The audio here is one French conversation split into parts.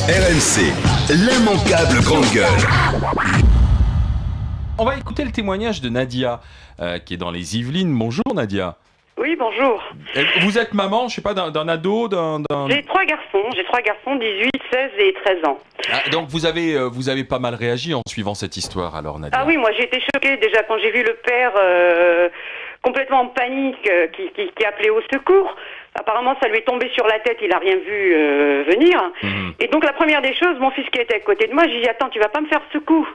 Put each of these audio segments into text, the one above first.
RMC, l'immanquable grande gueule. On va écouter le témoignage de Nadia, qui est dans les Yvelines. Bonjour Nadia. Oui, bonjour. Vous êtes maman, je sais pas, d'un ado, J'ai trois garçons, 18, 16 et 13 ans. Ah, donc vous avez pas mal réagi en suivant cette histoire alors Nadia. Ah oui, moi j'ai été choquée déjà quand j'ai vu le père complètement en panique qui appelait au secours. Apparemment ça lui est tombé sur la tête, il a rien vu venir. Et donc la première des choses, mon fils qui était à côté de moi, j'ai dit attends, tu vas pas me faire ce coup.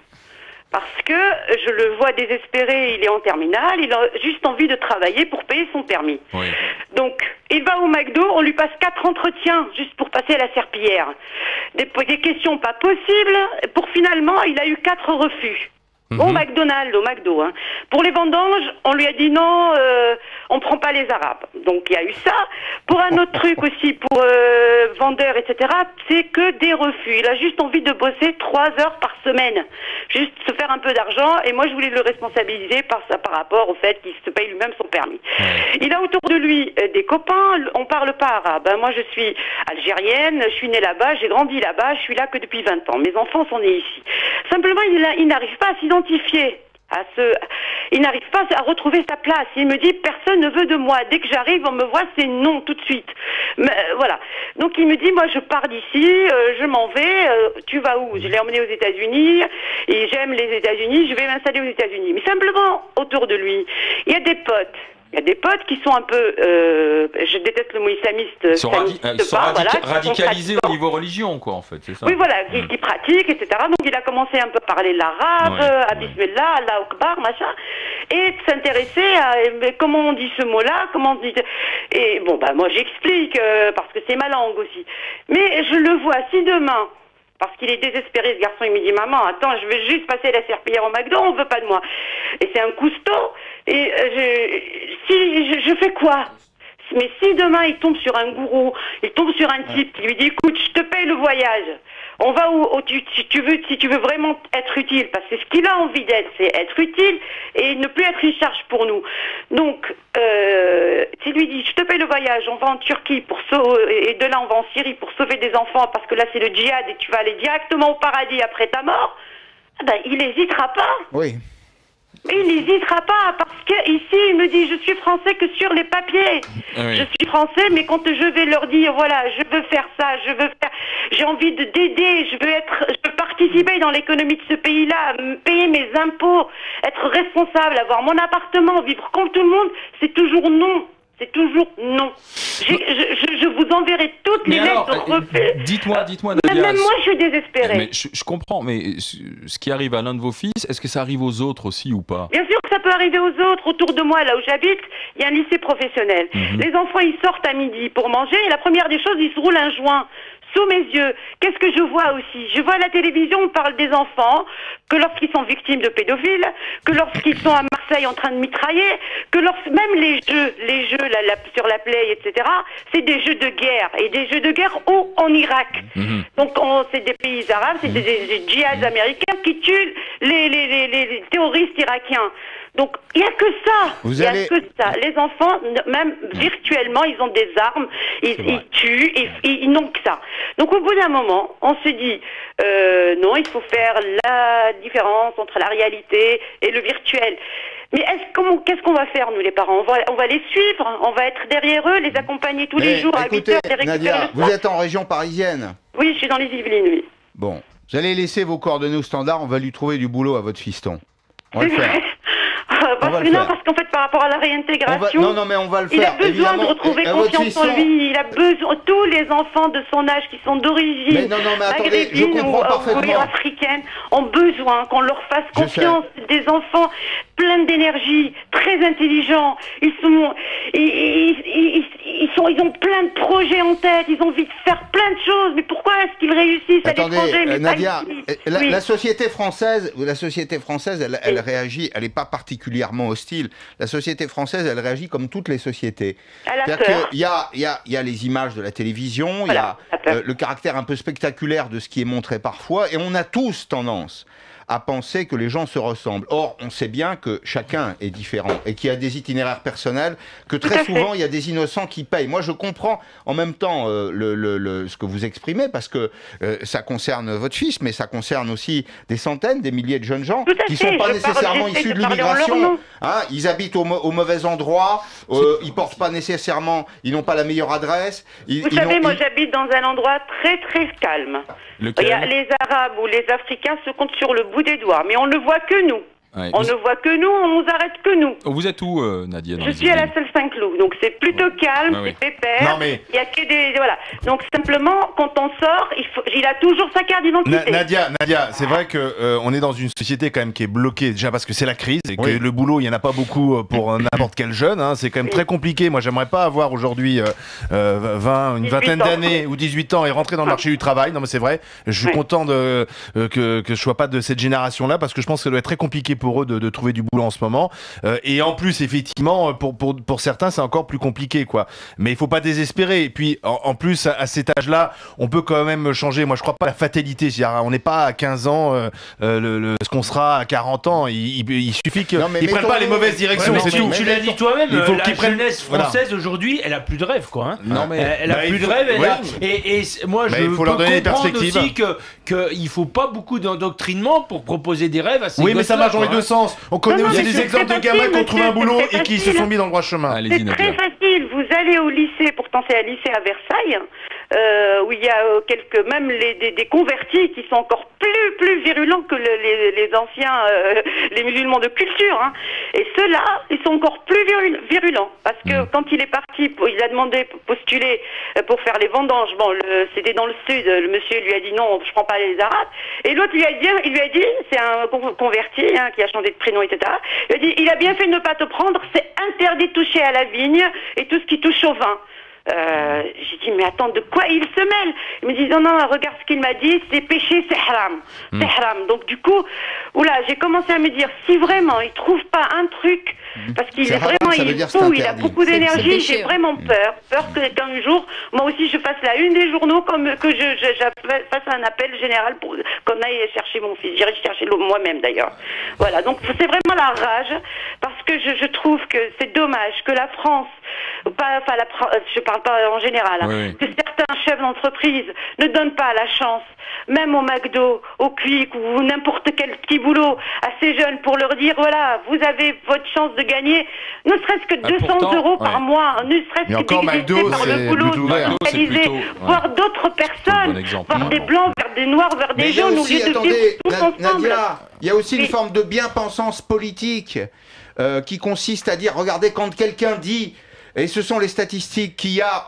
Parce que je le vois désespéré, il est en terminale, il a juste envie de travailler pour payer son permis. Oui. Donc, il va au McDo, on lui passe 4 entretiens juste pour passer à la serpillière. Des questions pas possibles, pour finalement, il a eu 4 refus. Au McDonald's, au McDo. Hein. Pour les vendanges, on lui a dit non, on prend pas les Arabes. Donc il y a eu ça. Pour un autre truc aussi, pour vendeurs, etc., c'est que des refus. Il a juste envie de bosser 3 heures par semaine. Juste se faire un peu d'argent. Et moi, je voulais le responsabiliser par rapport au fait qu'il se paye lui-même son permis. Il a autour de lui des copains. On parle pas arabe. Hein. Moi, je suis algérienne. Je suis née là-bas. J'ai grandi là-bas. Je suis là que depuis 20 ans. Mes enfants sont nés ici. Simplement, il n'arrive pas à s'identifier. Il n'arrive pas à retrouver sa place. Il me dit personne ne veut de moi. Dès que j'arrive, on me voit, c'est non tout de suite. Mais, voilà. Donc il me dit moi je pars d'ici, je m'en vais. Tu vas où? Je l'ai emmené aux États-Unis et j'aime les États-Unis. Je vais m'installer aux États-Unis. Mais simplement autour de lui, il y a des potes. Il y a des potes qui sont un peu, je déteste le mot islamiste. Ils sont radicalisés au niveau religion, quoi, en fait, c'est ça? Oui, voilà, qui pratiquent, etc. Donc il a commencé un peu à parler l'arabe, à Bismillah, Allah Akbar, machin, et s'intéresser à comment on dit ce mot-là, comment on dit. Et bon, bah moi j'explique, parce que c'est ma langue aussi. Mais je le vois, si demain, parce qu'il est désespéré, ce garçon, il me dit maman, attends, je veux juste passer la serpillière au McDo, on veut pas de moi. Et c'est un cousteau. Et je fais quoi? Mais si demain il tombe sur un gourou, il tombe sur un type qui lui dit écoute, je te paye le voyage, on va où si tu veux vraiment être utile, parce que ce qu'il a envie d'être, c'est être utile et ne plus être une charge pour nous. Donc, s'il lui dit je te paye le voyage, on va en Turquie et de là on va en Syrie pour sauver des enfants, parce que là c'est le djihad et tu vas aller directement au paradis après ta mort, ben, il n'hésitera pas. Oui. Mais il n'hésitera pas, parce que ici il me dit je suis français que sur les papiers. Oui. Je suis français, mais quand je vais leur dire voilà, je veux faire ça, j'ai envie d'aider, je veux participer dans l'économie de ce pays-là, payer mes impôts, être responsable, avoir mon appartement, vivre comme tout le monde, c'est toujours non. C'est toujours non. Je vous enverrai toutes les lettres de refus. Dites-moi, Nadia. Même moi, je suis désespérée. Mais je comprends, mais ce qui arrive à l'un de vos fils, est-ce que ça arrive aux autres aussi ou pas? Bien sûr que ça peut arriver aux autres. Autour de moi, là où j'habite, il y a un lycée professionnel. Les enfants, ils sortent à midi pour manger et la première des choses, ils se roulent un joint. Sous mes yeux, qu'est-ce que je vois aussi? Je vois à la télévision, on parle des enfants, que lorsqu'ils sont victimes de pédophiles, que lorsqu'ils sont à Marseille en train de mitrailler, que même les jeux sur la Play, etc., c'est des jeux de guerre. Et des jeux de guerre où? En Irak. Donc c'est des pays arabes, c'est des djihad américains qui tuent les terroristes irakiens. Donc, il n'y a que ça. Que ça. Les enfants, même virtuellement, ils ont des armes, ils tuent, et ils n'ont que ça. Donc, au bout d'un moment, on se dit, non, il faut faire la différence entre la réalité et le virtuel. Mais qu'est-ce qu'on va faire, nous, les parents? On va les suivre, on va être derrière eux, les accompagner tous les jours à 8 heures, les récupérer Nadia, le soir. vous êtes en région parisienne? Oui, je suis dans les Yvelines, oui. Bon, vous allez laisser vos coordonnées au standard, on va lui trouver du boulot à votre fiston. On va le faire. Parce qu'en fait, par rapport à la réintégration, non, mais on va le faire. Il a besoin de retrouver confiance en lui. Il a besoin, tous les enfants de son âge qui sont d'origine maghrébine ou africaine ont besoin qu'on leur fasse confiance. Des enfants pleins d'énergie, très intelligents. Ils ont plein de projets en tête. Ils ont envie de faire plein de choses. Mais pourquoi est-ce qu'ils réussissent à l'étranger? Nadia, la société française, elle réagit. Elle n'est pas particulièrement hostile. La société française, elle réagit comme toutes les sociétés. C'est-à-dire qu'il y a les images de la télévision, il y a le caractère un peu spectaculaire de ce qui est montré parfois, et on a tous tendance à penser que les gens se ressemblent. Or, on sait bien que chacun est différent et qu'il y a des itinéraires personnels, que très souvent, il y a des innocents qui payent. Moi, je comprends en même temps ce que vous exprimez, parce que ça concerne votre fils, mais ça concerne aussi des centaines, des milliers de jeunes gens qui ne sont pas nécessairement issus de l'immigration. Hein, ils habitent au mauvais endroit, ils portent pas nécessairement, ils n'ont pas la meilleure adresse. Vous savez, moi j'habite dans un endroit très très calme. Les Arabes ou les Africains se comptent sur le bout des doigts, mais on ne voit que nous. Ouais, on ne voit que nous, on nous arrête que nous. Vous êtes où, Nadia? Je suis à la salle Saint-Cloud, donc c'est plutôt calme, c'est pépère. Il y a que des voilà. Donc simplement, quand on sort, il a toujours sa carte d'identité. Nadia, c'est vrai que on est dans une société quand même qui est bloquée déjà parce que c'est la crise et que le boulot, il y en a pas beaucoup pour n'importe quel jeune. Hein, c'est quand même très compliqué. Moi, j'aimerais pas avoir aujourd'hui une vingtaine d'années ou 18 ans et rentrer dans le marché du travail. Non, mais c'est vrai. Je suis content que je sois pas de cette génération-là parce que je pense que ça doit être très compliqué pour eux de trouver du boulot en ce moment. Et en plus, effectivement, pour certains, c'est encore plus compliqué, quoi. Mais il faut pas désespérer. Et puis, en plus, à cet âge-là, on peut quand même changer. Moi, je crois pas à la fatalité. C'est-à-dire, on n'est pas à 15 ans ce qu'on sera à 40 ans. Il suffit qu'ils prennent pas les mauvaises directions. C'est tout. Tu l'as dit toi-même, la jeunesse française aujourd'hui, elle a plus de rêve, quoi. Hein. Non, mais elle a plus de rêve. Et moi, je peux comprendre aussi qu'il faut pas beaucoup d'endoctrinement pour proposer des rêves à ces gosses-là. Oui, mais ça marche dans les deux sens. On connaît aussi des exemples de gamins qui ont trouvé un boulot et qui se sont mis dans le droit chemin. C'est très facile. Vous allez au lycée, pourtant c'est un lycée à Versailles, où il y a même des convertis qui sont encore plus virulents que les anciens, les musulmans de culture. Hein. Et ceux-là, ils sont encore plus virulents. Parce que quand il est parti, il a demandé postuler pour faire les vendanges. Bon, c'était dans le sud. Le monsieur lui a dit non, je prends pas les Arabes. Et l'autre lui a dit, c'est un converti qui a changé de prénom, etc. Il a dit, il a bien fait de ne pas te prendre. C'est interdit de toucher à la vigne et tout ce qui touche au vin. J'ai dit, mais attends, de quoi il se mêle? Il me dit, non, regarde ce qu'il m'a dit, c'est péché, c'est haram. C'est haram. Donc du coup, j'ai commencé à me dire, si vraiment il trouve pas un truc, parce qu'il est vraiment, il est fou, il a beaucoup d'énergie, j'ai vraiment peur qu'un jour, moi aussi je fasse la une des journaux, que je fasse un appel général pour qu'on aille chercher mon fils. J'irai chercher moi-même d'ailleurs. Voilà, donc c'est vraiment la rage, parce que je trouve que c'est dommage que la France, je parle pas en général, que certains chefs d'entreprise ne donnent pas la chance, même au McDo, au Quick ou n'importe quel petit boulot, à ces jeunes pour leur dire, voilà, vous avez votre chance de gagner, ne serait-ce que 200 euros par mois, ne serait-ce que d'exister par le boulot, voir d'autres personnes, voir des blancs, vers des noirs, vers des jaunes, au lieu de vivre tous ensemble. Nadia, il y a aussi une forme de bien-pensance politique qui consiste à dire, regardez, quand quelqu'un dit, et ce sont les statistiques, qu'il y a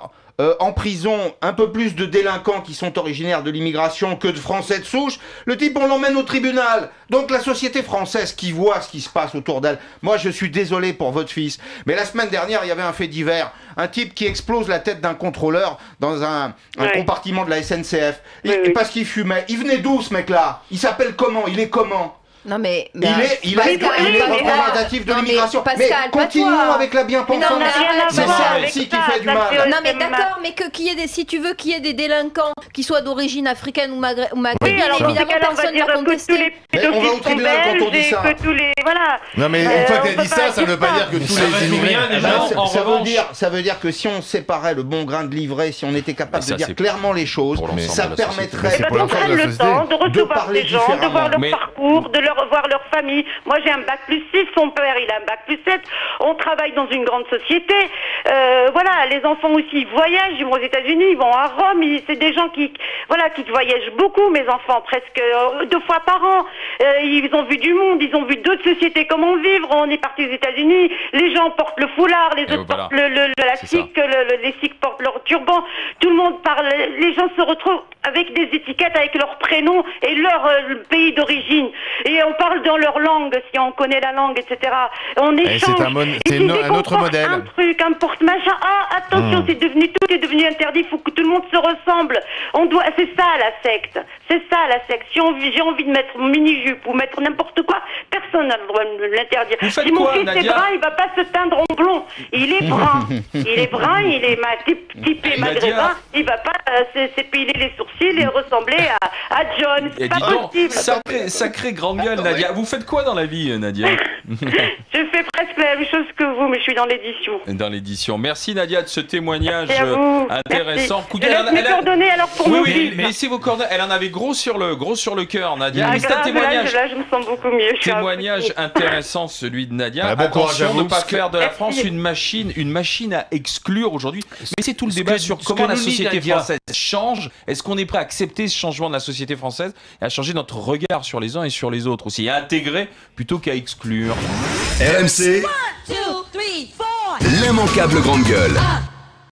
en prison un peu plus de délinquants qui sont originaires de l'immigration que de Français de souche, le type on l'emmène au tribunal. Donc la société française qui voit ce qui se passe autour d'elle, moi je suis désolé pour votre fils, mais la semaine dernière il y avait un fait divers, un type qui explose la tête d'un contrôleur dans un compartiment de la SNCF, et parce qu'il fumait. Il venait d'où ce mec-là? Il s'appelle comment? Il est comment? Non mais il est représentatif de l'immigration. Mais continuons avec la bien-pensance. C'est ça aussi qui fait du mal. Non mais d'accord, mais si tu veux qu'il y ait des délinquants qui soient d'origine africaine ou maghrébine, évidemment personne ne va contester. Mais on va au tribunal quand on dit ça. Non mais une fois que tu as dit ça, ça ne veut pas dire que tous les immigrés. Ça veut dire que si on séparait le bon grain de l'ivraie, si on était capable de dire clairement les choses, ça permettrait de prendre le temps de recevoir des gens, de voir leur parcours, de voir leur famille. Moi j'ai un bac plus 6, son père il a un bac plus 7, on travaille dans une grande société, voilà, les enfants aussi ils voyagent, ils vont aux États-Unis, ils vont à Rome, c'est des gens qui voyagent beaucoup, mes enfants, presque 2 fois par an, ils ont vu du monde, ils ont vu d'autres sociétés comment vivre, on est parti aux États-Unis, les gens portent le foulard, les autres portent la sikh, les sikhs portent leur turban, tout le monde parle, les gens se retrouvent avec des étiquettes avec leur prénom et leur pays d'origine, et on parle dans leur langue, si on connaît la langue, etc. On échange. C'est un autre modèle. Un truc, un porte-machin. Ah, attention, tout est devenu interdit. Il faut que tout le monde se ressemble. C'est ça la secte. C'est ça la secte. Si j'ai envie de mettre mini-jupe ou mettre n'importe quoi, personne n'a le droit de me l'interdire. Si mon fils est brun, il va pas se teindre en blond. Il est brun. Il est typé maghrébin. Il va pas s'épiler les sourcils et ressembler à John. C'est pas possible. Sacré grande gueule. gueule, Nadia. Vous faites quoi dans la vie, Nadia? Je fais presque la même chose que vous, mais je suis dans l'édition. Dans l'édition. Merci, Nadia, de ce témoignage intéressant. Mes coordonnées alors pour nous. Oui, mais laissez vos coordonnées. Elle en avait gros sur le cœur, Nadia. C'est un témoignage. Là, je me sens beaucoup mieux. Témoignage intéressant, celui de Nadia. Attention de ne pas faire de la France une machine à exclure aujourd'hui. Mais c'est tout le débat sur comment la société française change. Est-ce qu'on est prêt à accepter ce changement de la société française et à changer notre regard sur les uns et sur les autres aussi, et à intégrer plutôt qu'à exclure. RMC, l'immanquable grande gueule.